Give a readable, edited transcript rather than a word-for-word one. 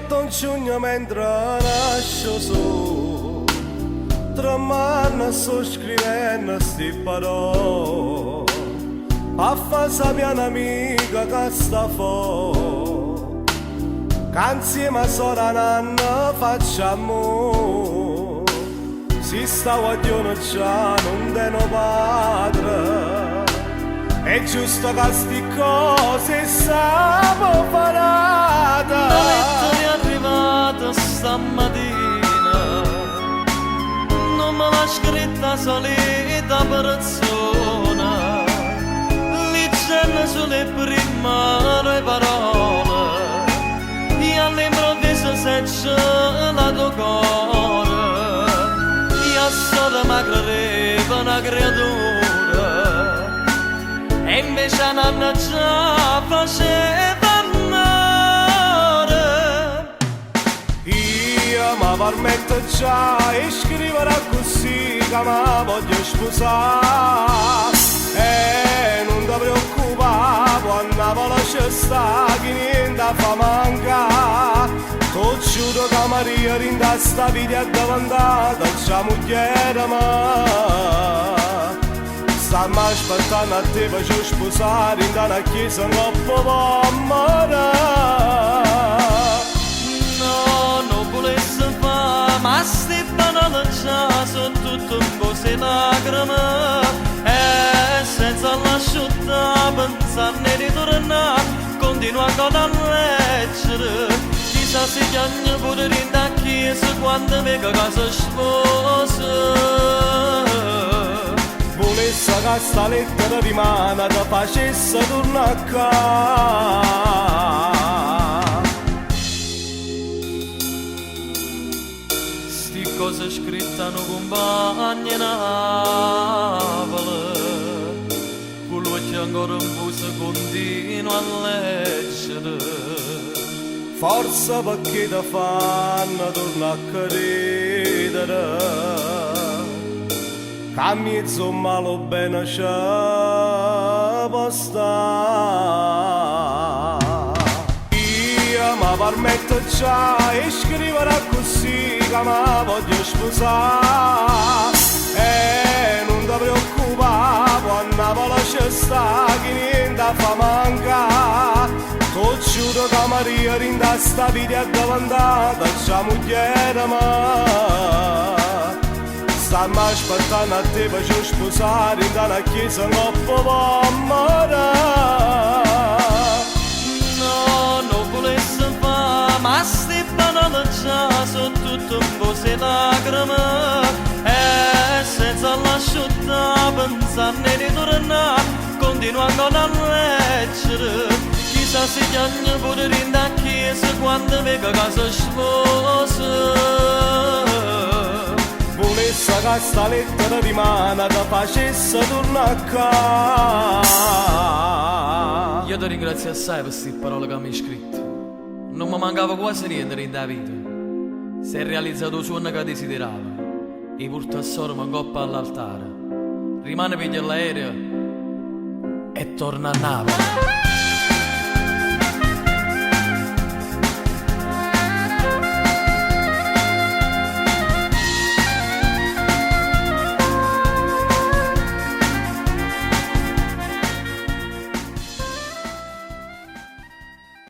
8 giugno mentre nasce su, tremando sto scrivendo sti parole, a fa sa mia amica che sta fuori, che insieme a sora Nanna facciamo, si sta guagliando già non teno padre, è giusto che sti cose siamo parate. Da letto è arrivata stamattina, non me l'ha scritta solita persona, leggendo sulle prime parole, e all'improvviso seccia la tua cuore, e solo mi credeva una creatura, e invece Nanna già faceva amore. Io mi permetto già di scrivere così che mi voglio sposare, e non ti preoccupare quando voglio stare che niente fa mancare. Tu giuro che Maria rinda sta vita davanti già moglie mia. Stiamo aspettando a te per ci sposare in una chiesa non può amare. No, non volessi fare, ma sti banali già sono tutto un po' se lacrime, e senza lasciare pensare di tornare, continua con a leggere, chissà se chiama pure in da chiesa quando vega che si sposa. Volesse che sta lettera di mano ti facesse tornare a casa. Sti cose scritte hanno compagni Napoli, con l'occhio ancora un po' se continua a leggere. Forse perché ti fanno tornare a credere, che mezzo malo bene c'è può stare. Io mi permetto già di scrivere così che mi voglio sposare, e non ti preoccupare quando voglio stare che niente fa mancare. Tu giuro che Maria rinda sta vita davanti già moglie mia. Stiamo aspettando a te per ci sposare in una chiesa non può amare. No, non volessi fare, ma sti banali già sono tutto un po' se lacrime, e senza lasciare pensare di tornare, continua ancora a leggere, chissà se chiama pure in da chiesa quando vega che si sposa. Volesse che sta lettera di mano ti facesse tornare a casa. Io ti ringrazio assai per queste parole che mi hai scritto. Non mi mancava quasi niente in da vita. Si è realizzato il sogno che desiderava, e porta a sorma in coppa all'altare. Rimane per l'aereo e torna a Napoli.